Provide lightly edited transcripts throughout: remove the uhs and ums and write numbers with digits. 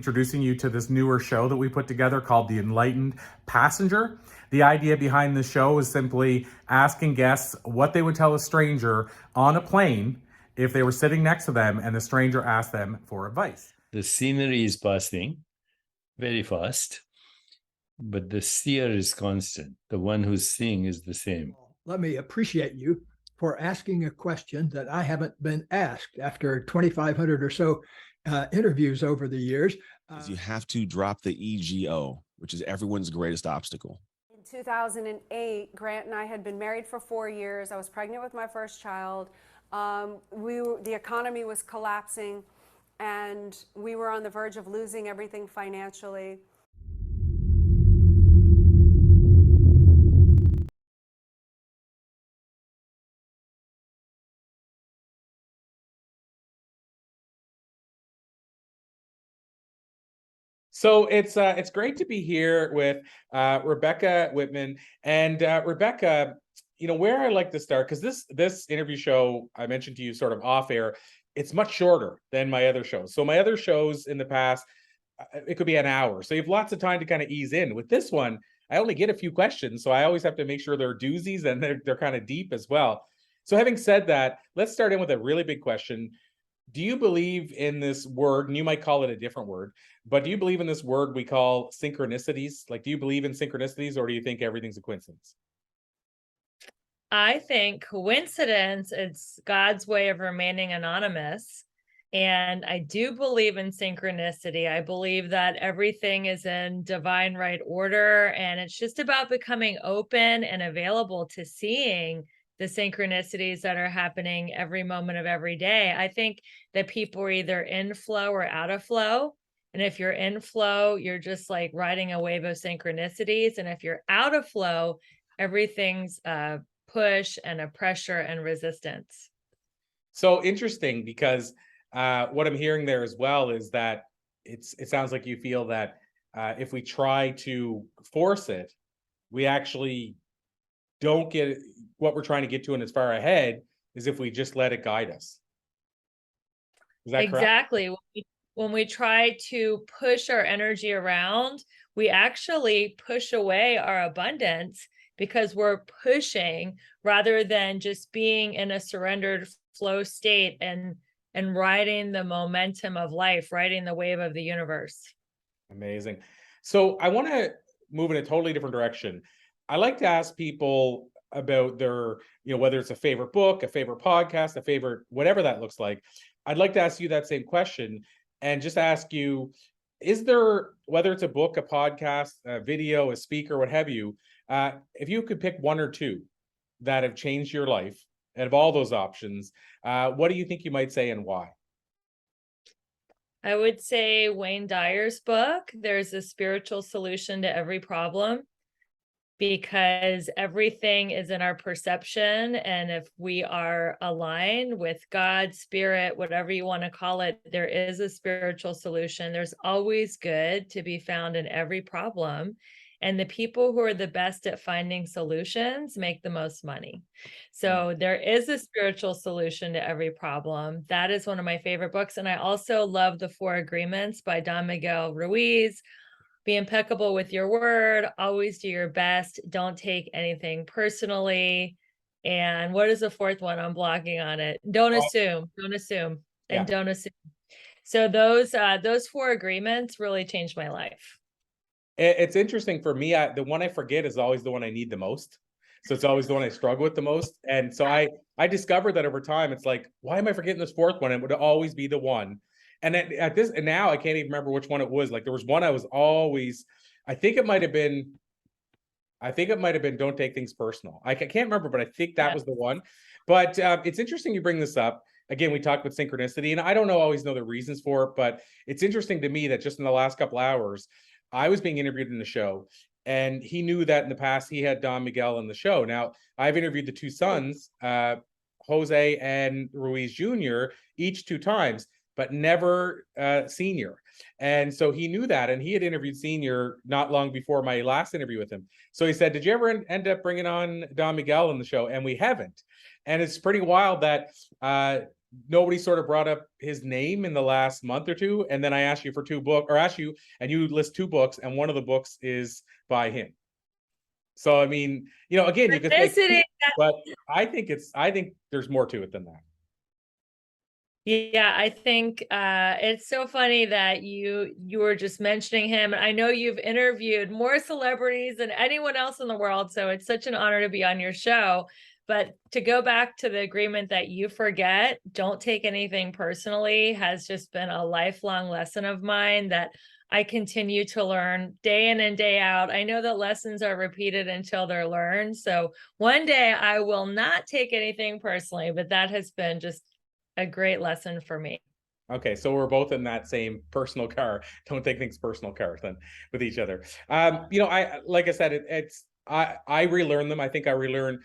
introducing you to this newer show that we put together called The Enlightened Passenger. The idea behind the show is simply asking guests what they would tell a stranger on a plane if they were sitting next to them and the stranger asked them for advice. The scenery is passing very fast, but the seer is constant. The one who's seeing is the same. Let me appreciate you for asking a question that I haven't been asked after 2,500 or so interviews over the years. You have to drop the ego, which is everyone's greatest obstacle. In 2008, Grant and I had been married for 4 years. I was pregnant with my first child. The economy was collapsing, and we were on the verge of losing everything financially. So it's great to be here with Rebecca Whitman. And Rebecca, where I like to start, because this interview show I mentioned to you sort of off air, it's much shorter than my other shows. So my other shows in the past, it could be an hour. So you have lots of time to kind of ease in. With this one, I only get a few questions, so I always have to make sure they're doozies and they're kind of deep as well. So having said that, let's start in with a really big question. Do you believe in this word, and you might call it a different word, but do you believe in this word we call synchronicities? Like, do you believe in synchronicities, or do you think everything's a coincidence? I think coincidence is God's way of remaining anonymous. And I do believe in synchronicity. I believe that everything is in divine right order, and it's just about becoming open and available to seeing the synchronicities that are happening every moment of every day. I think that people are either in flow or out of flow. And if you're in flow, you're just like riding a wave of synchronicities. And if you're out of flow, everything's a push and a pressure and resistance. So interesting, because what I'm hearing there as well is that it sounds like you feel that if we try to force it, we actually don't get what we're trying to get to and as far ahead as if we just let it guide us. Is that exactly correct? When we try to push our energy around, we actually push away our abundance, because we're pushing rather than just being in a surrendered flow state and riding the momentum of life, riding the wave of the universe. Amazing. So I want to move in a totally different direction. I like to ask people about their, whether it's a favorite book, a favorite podcast, a favorite, whatever that looks like. I'd like to ask you that same question and just ask you, is there, whether it's a book, a podcast, a video, a speaker, what have you, if you could pick one or two that have changed your life, out of all those options, what do you think you might say and why? I would say Wayne Dyer's book, There's a Spiritual Solution to Every Problem, because everything is in our perception. And if we are aligned with God, spirit, whatever you want to call it, there is a spiritual solution. There's always good to be found in every problem. And the people who are the best at finding solutions make the most money. So there is a spiritual solution to every problem. That is one of my favorite books. And I also love The Four Agreements by Don Miguel Ruiz. Be impeccable with your word, always do your best, don't take anything personally. And what is the fourth one? I'm blocking on it. Don't assume, and don't assume. So those four agreements really changed my life. It's interesting for me. The one I forget is always the one I need the most. So it's always the one I struggle with the most. And so I discovered that over time, it's like, why am I forgetting this fourth one? It would always be the one. And and now I can't even remember which one it was. Like there was one I was always, I think it might have been don't take things personal. I can't remember, but I think that was the one. But it's interesting you bring this up. Again, we talked about synchronicity, and I don't always know the reasons for it, but it's interesting to me that just in the last couple hours, I was being interviewed in the show, and he knew that in the past he had Don Miguel in the show. Now, I've interviewed the two sons, Jose and Ruiz Jr., each 2 times, but never Senior. And so he knew that, and he had interviewed Senior not long before my last interview with him. So he said, did you ever end up bringing on Don Miguel in the show? And we haven't. And it's pretty wild that nobody sort of brought up his name in the last month or two. And then I asked you for two books, or asked you, and you list two books, and one of the books is by him. So, I mean, again, you could say, but I think there's more to it than that. Yeah, I think it's so funny that you were just mentioning him. I know you've interviewed more celebrities than anyone else in the world, so it's such an honor to be on your show. But to go back to the agreement that you forget, don't take anything personally, has just been a lifelong lesson of mine that I continue to learn day in and day out. I know that lessons are repeated until they're learned. So one day I will not take anything personally, but that has been just a great lesson for me. Okay, so we're both in that same personal car. Don't take things personal car then with each other. I like I said, I relearn them. I think I relearn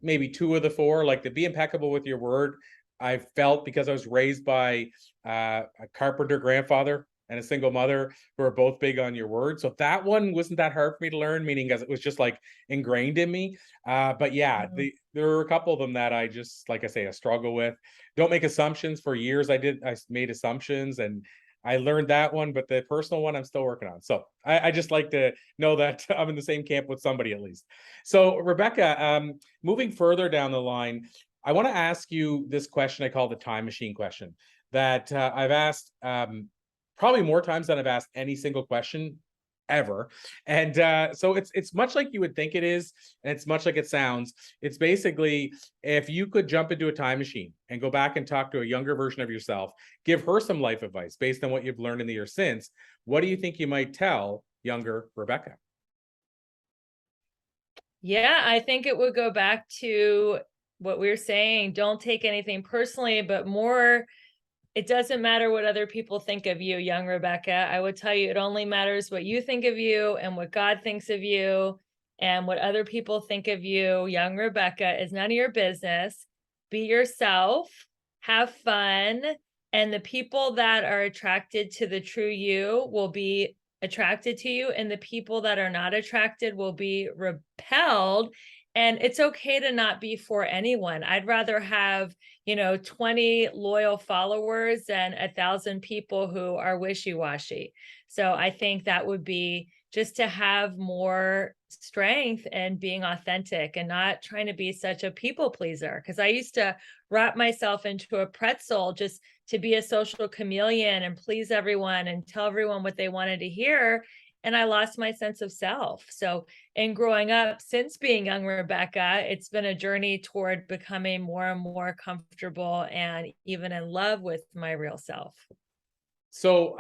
maybe two of the four, like to be impeccable with your word. I felt because I was raised by a carpenter grandfather and a single mother who are both big on your word. So that one wasn't that hard for me to learn, meaning as it was just like ingrained in me. But yeah, there were a couple of them that I just, like I say, I struggle with. Don't make assumptions. For years I made assumptions, and I learned that one, but the personal one I'm still working on. So I just like to know that I'm in the same camp with somebody at least. So Rebecca, moving further down the line, I want to ask you this question I call the time machine question that I've asked probably more times than I've asked any single question ever. And so it's much like you would think it is, and it's much like it sounds. It's basically, if you could jump into a time machine and go back and talk to a younger version of yourself, give her some life advice based on what you've learned in the year since, what do you think you might tell younger Rebecca? Yeah, I think it would go back to what we were saying. Don't take anything personally, but more, it doesn't matter what other people think of you, young Rebecca. I would tell you, it only matters what you think of you and what God thinks of you, and what other people think of you, young Rebecca, is none of your business. Be yourself, have fun, and the people that are attracted to the true you will be attracted to you, and the people that are not attracted will be repelled. And it's okay to not be for anyone. I'd rather have 20 loyal followers than 1,000 people who are wishy-washy. So I think that would be just to have more strength and being authentic and not trying to be such a people pleaser. Because I used to wrap myself into a pretzel just to be a social chameleon and please everyone and tell everyone what they wanted to hear. And I lost my sense of self. So in growing up, since being young Rebecca, it's been a journey toward becoming more and more comfortable and even in love with my real self. So,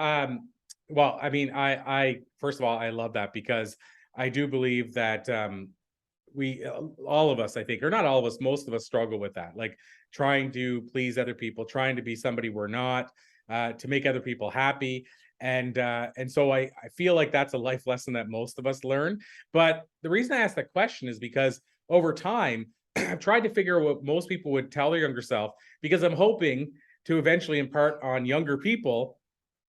well, I mean, I first of all, I love that, because I do believe that we, all of us, I think, or not all of us, most of us struggle with that, like trying to please other people, trying to be somebody we're not, to make other people happy. And so I feel like that's a life lesson that most of us learn. But the reason I asked that question is because over time, I've tried to figure out what most people would tell their younger self, because I'm hoping to eventually impart on younger people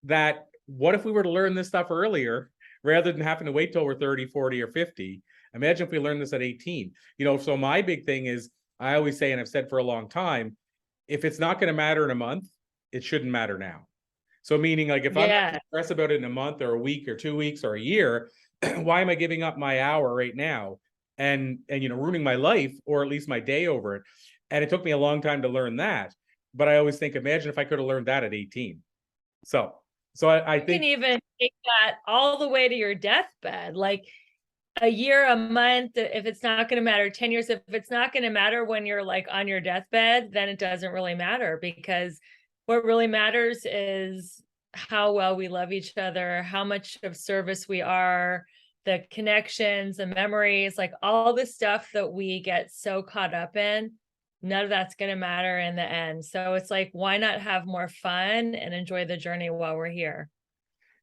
that what if we were to learn this stuff earlier rather than having to wait till we're 30, 40, or 50? Imagine if we learned this at 18. So my big thing is, I always say, and I've said for a long time, if it's not going to matter in a month, it shouldn't matter now. So meaning, like, if I'm not stressed about it in a month or a week or 2 weeks or a year, why am I giving up my hour right now and ruining my life, or at least my day over it? And it took me a long time to learn that. But I always think, imagine if I could have learned that at 18. So I think you can even take that all the way to your deathbed, like a year, a month, if it's not going to matter, 10 years, if it's not going to matter when you're like on your deathbed, then it doesn't really matter, because what really matters is how well we love each other, how much of service we are, the connections, the memories, like all the stuff that we get so caught up in. None of that's going to matter in the end. So it's like, why not have more fun and enjoy the journey while we're here?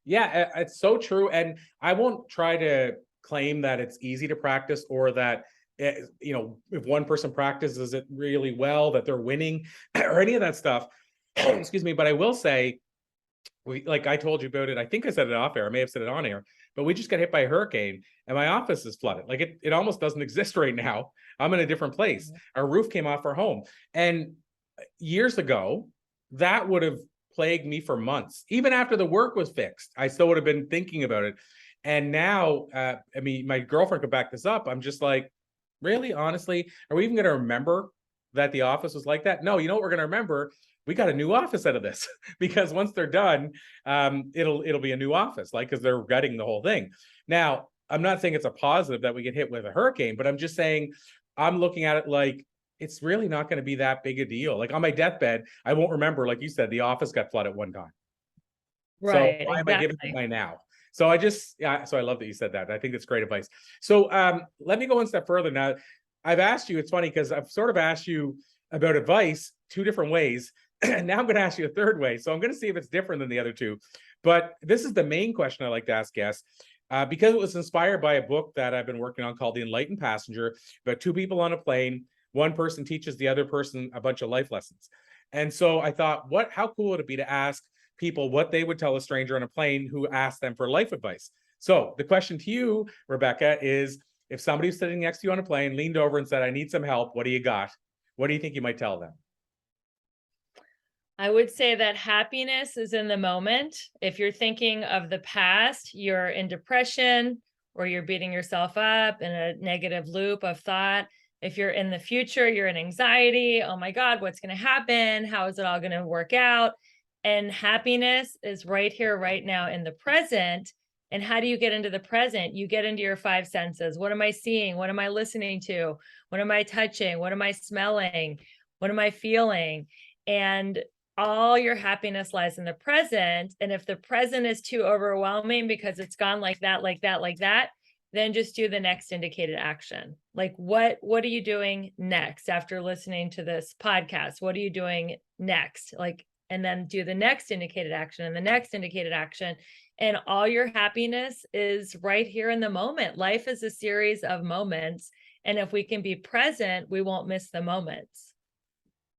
Yeah, it's so true. And I won't try to claim that it's easy to practice, or that, if one person practices it really well, that they're winning or any of that stuff. Excuse me. But I will say, like I told you about it, I think I said it off air, I may have said it on air, but we just got hit by a hurricane and my office is flooded. Like it almost doesn't exist right now. I'm in a different place. Our roof came off our home. And years ago, that would have plagued me for months. Even after the work was fixed, I still would have been thinking about it. And now, I mean, my girlfriend could back this up. I'm just like, really, honestly, are we even going to remember that the office was like that? No, you know what we're going to remember? We got a new office out of this because once they're done, it'll be a new office, like, because they're gutting the whole thing. Now, I'm not saying it's a positive that we get hit with a hurricane, but I'm just saying I'm looking at it like it's really not going to be that big a deal. Like on my deathbed, I won't remember, like you said, the office got flooded one time. Right. So why am I giving it my now? So I just, yeah, so I love that you said that. I think that's great advice. So let me go one step further. Now, I've asked you, it's funny because I've sort of asked you about advice 2 different ways. And now I'm going to ask you a third way. So I'm going to see if it's different than the other 2. But this is the main question I like to ask guests. Because it was inspired by a book that I've been working on called The Enlightened Passenger, about 2 people on a plane. One person teaches the other person a bunch of life lessons. And so I thought, how cool would it be to ask people what they would tell a stranger on a plane who asked them for life advice? So the question to you, Rebecca, is if somebody was sitting next to you on a plane, leaned over and said, I need some help, what do you got? What do you think you might tell them? I would say that happiness is in the moment. If you're thinking of the past, you're in depression or you're beating yourself up in a negative loop of thought. If you're in the future, you're in anxiety. Oh my God, what's going to happen? How is it all going to work out? And happiness is right here, right now in the present. And how do you get into the present? You get into your 5 senses. What am I seeing? What am I listening to? What am I touching? What am I smelling? What am I feeling? And all your happiness lies in the present. And if the present is too overwhelming because it's gone like that, like that, like that, then just do the next indicated action. Like what are you doing next after listening to this podcast? What are you doing next? Like, and then do the next indicated action and the next indicated action. And all your happiness is right here in the moment. Life is a series of moments. And if we can be present, we won't miss the moments.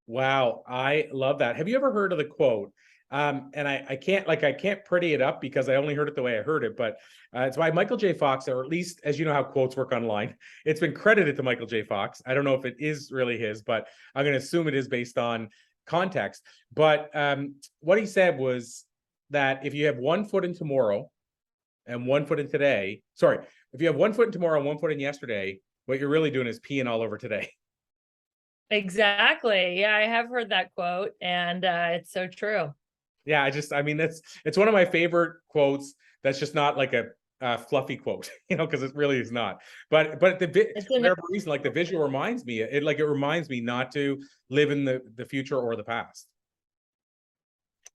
Wow, I love that. Have you ever heard of the quote? And I can't pretty it up because I only heard it the way I heard it, but it's by Michael J. Fox, or at least as you know how quotes work online. It's been credited to Michael J. Fox. I don't know if it is really his, but I'm going to assume it is based on context. But what he said was that if you have 1 foot in tomorrow and 1 foot in today, if you have 1 foot in tomorrow and 1 foot in yesterday, what you're really doing is peeing all over today. Exactly. Yeah, I have heard that quote, and it's so true. Yeah, I mean, it's one of my favorite quotes. That's just not like a fluffy quote, because it really is not. But for whatever reason, like the visual reminds me, it reminds me not to live in the future or the past.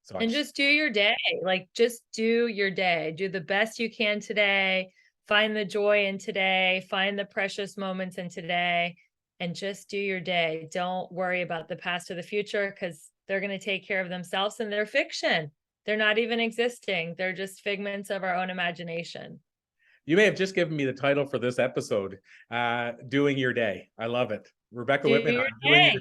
So and just do your day. Like, just do your day. Do the best you can today. Find the joy in today. Find the precious moments in today. And just do your day. Don't worry about the past or the future because they're going to take care of themselves and they're fiction. They're not even existing. They're just figments of our own imagination. You may have just given me the title for this episode, Doing Your Day. I love it. Rebecca Whitman, Doing Your Day.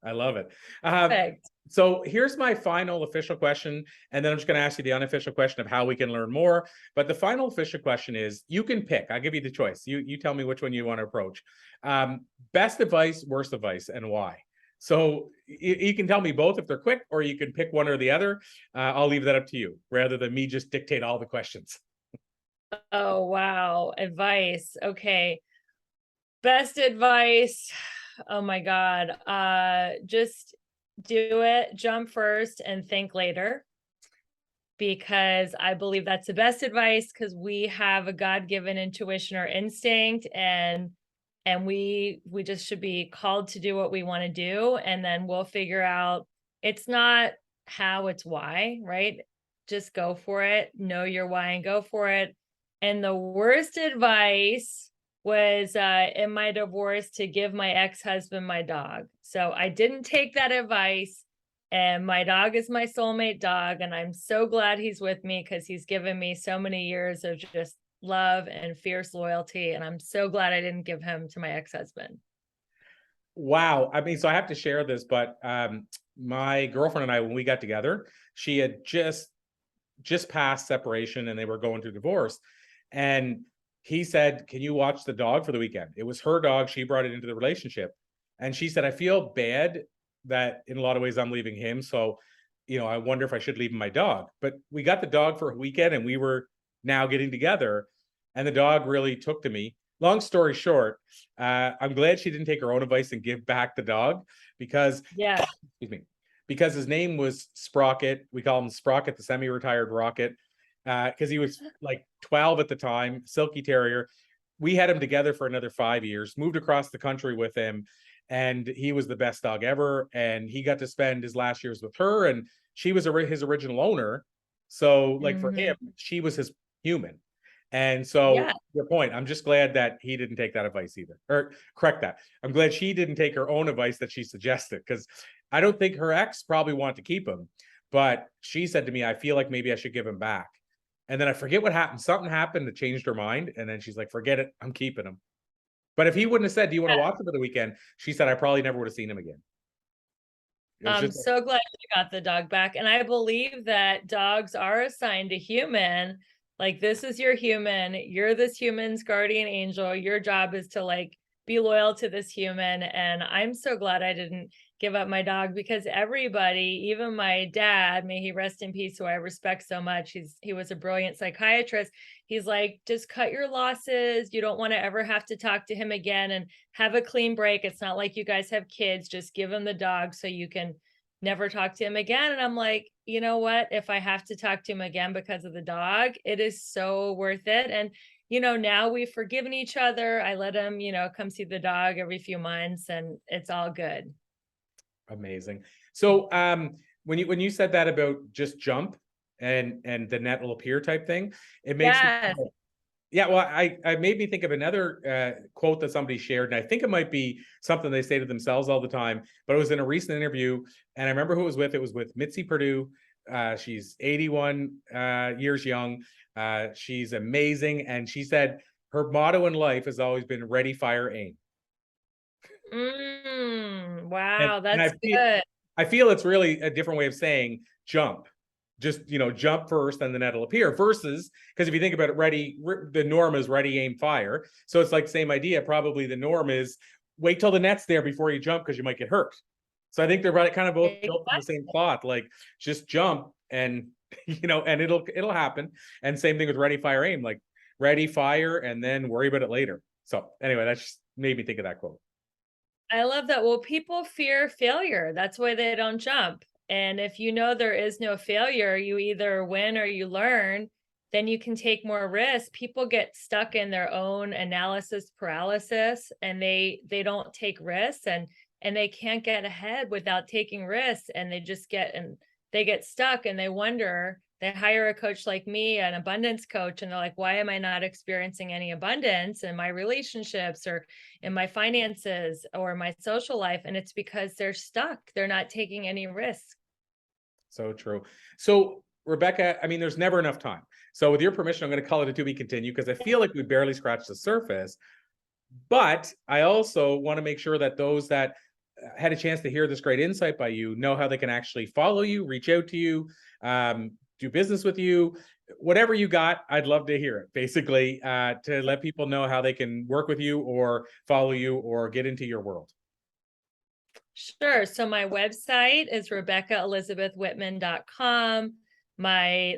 I love it. Perfect. So here's my final official question, and then I'm just going to ask you the unofficial question of how we can learn more. But the final official question is, you can pick. I'll give you the choice. You tell me which one you want to approach. Best advice, worst advice, and why. So you can tell me both if they're quick, or you can pick one or the other. I'll leave that up to you, rather than me just dictate all the questions. Oh, wow. Advice. Okay. Best advice. Oh my God. Just do it, jump first and think later, because I believe that's the best advice, because we have a God-given intuition or instinct, and we just should be called to do what we want to do, and then we'll figure out. It's not how, it's why, right? Just go for it, know your why and go for it. And the worst advice was in my divorce to give my ex-husband my dog. So I didn't take that advice, and my dog is my soulmate dog. And I'm so glad he's with me because he's given me so many years of just love and fierce loyalty. And I'm so glad I didn't give him to my ex-husband. Wow. I mean, so I have to share this, but my girlfriend and I, when we got together, she had just passed separation and they were going through divorce. And he said, can you watch the dog for the weekend? It was her dog. She brought it into the relationship. And she said, I feel bad that in a lot of ways I'm leaving him. So, I wonder if I should leave him my dog. But we got the dog for a weekend and we were now getting together, and the dog really took to me. Long story short, I'm glad she didn't take her own advice and give back the dog because, Yeah. excuse me, because his name was Sprocket. We call him Sprocket, the semi-retired Rocket, because he was like 12 at the time, Silky Terrier. We had him together for another 5 years, moved across the country with him, and he was the best dog ever. And he got to spend his last years with her, and she was his original owner. So like for him, she was his human. And so Yeah. your point, I'm just glad that he didn't take that advice either, or correct that. I'm glad she didn't take her own advice that she suggested, because I don't think her ex probably wanted to keep him, but she said to me, I feel like maybe I should give him back. And then I forget what happened. Something happened that changed her mind. And then she's like, forget it, I'm keeping him. But if he wouldn't have said, do you want to watch him for the weekend? She said, I probably never would have seen him again. I'm so glad you got the dog back. And I believe that dogs are assigned a human. Like, this is your human. You're this human's guardian angel. Your job is to like be loyal to this human. And I'm so glad I didn't give up my dog, because everybody, even my dad, may he rest in peace, who I respect so much. He was a brilliant psychiatrist. He's like, just cut your losses. You don't want to ever have to talk to him again, and have a clean break. It's not like you guys have kids. Just give him the dog so you can never talk to him again. And I'm like, you know what? If I have to talk to him again because of the dog, it is so worth it. And now we've forgiven each other. I let him, come see the dog every few months, and it's all good. Amazing. So when you said that about just jump and the net will appear type thing, it makes me, yeah, well, I made me think of another quote that somebody shared, and I think it might be something they say to themselves all the time, but it was in a recent interview, and I remember who it was with. It was with Mitzi Perdue. She's 81 years young. She's amazing, and she said her motto in life has always been ready, fire, aim. Wow, And that's good. I feel it's really a different way of saying jump. Just, jump first and the net will appear, versus, because if you think about it, the norm is ready, aim, fire. So it's like same idea. Probably the norm is wait till the net's there before you jump, because you might get hurt. So I think they're kind of both built from the same cloth, like just jump and, and it'll happen. And same thing with ready, fire, aim, like ready, fire, and then worry about it later. So anyway, that just made me think of that quote. I love that. Well, people fear failure. That's why they don't jump. And if there is no failure, you either win or you learn, then you can take more risks. People get stuck in their own analysis paralysis, and they don't take risks, and they can't get ahead without taking risks. And they just get stuck, and they wonder. They hire a coach like me, an abundance coach, and they're like, why am I not experiencing any abundance in my relationships or in my finances or my social life? And it's because they're stuck. They're not taking any risks. So true. So Rebecca, there's never enough time. So with your permission, I'm going to call it a to be continued, because I feel like we barely scratched the surface. But I also want to make sure that those that had a chance to hear this great insight by you know how they can actually follow you, reach out to you, do business with you, whatever you got. I'd love to hear it, basically, to let people know how they can work with you or follow you or get into your world. Sure. So my website is RebeccaElizabethWhitman.com. My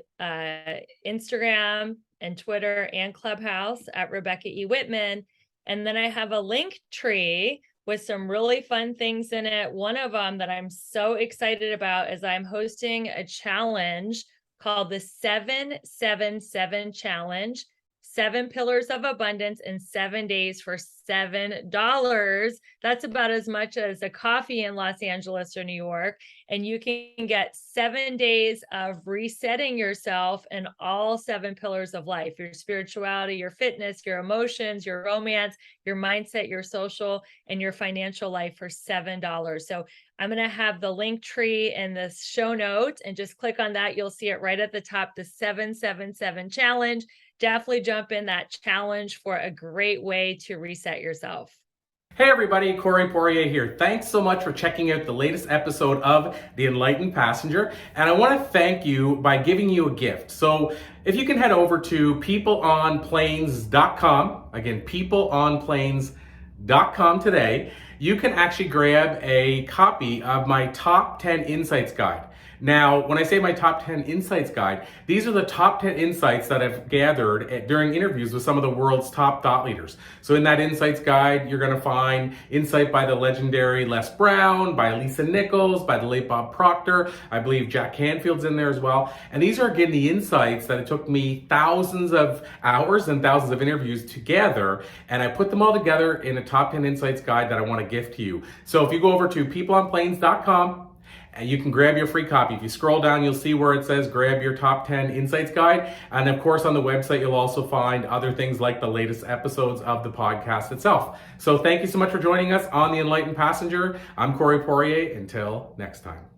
Instagram and Twitter and Clubhouse at Rebecca E. Whitman. And then I have a link tree with some really fun things in it. One of them that I'm so excited about is I'm hosting a challenge called the 777 Challenge, 7 Pillars of Abundance in 7 days for $7. That's about as much as a coffee in Los Angeles or New York. And you can get 7 days of resetting yourself in all 7 pillars of life: your spirituality, your fitness, your emotions, your romance, your mindset, your social, and your financial life for $7. So I'm going to have the link tree in the show notes, and just click on that. You'll see it right at the top, the 777 Challenge. Definitely jump in that challenge for a great way to reset yourself. Hey everybody, Corey Poirier here. Thanks so much for checking out the latest episode of The Enlightened Passenger. And I want to thank you by giving you a gift. So if you can head over to peopleonplanes.com, again, peopleonplanes.com, planes.com today, you can actually grab a copy of my top 10 insights guide. Now, when I say my top 10 insights guide, these are the top 10 insights that I've gathered during interviews with some of the world's top thought leaders. So in that insights guide, you're going to find insight by the legendary Les Brown, by Lisa Nichols, by the late Bob Proctor. I believe Jack Canfield's in there as well. And these are, again, the insights that it took me thousands of hours and thousands of interviews to gather. And I put them all together in a top 10 insights guide that I want to gift to you. So if you go over to peopleonplanes.com, and you can grab your free copy. If you scroll down, you'll see where it says grab your top 10 insights guide. And of course, on the website, you'll also find other things like the latest episodes of the podcast itself. So thank you so much for joining us on The Enlightened Passenger. I'm Corey Poirier. Until next time.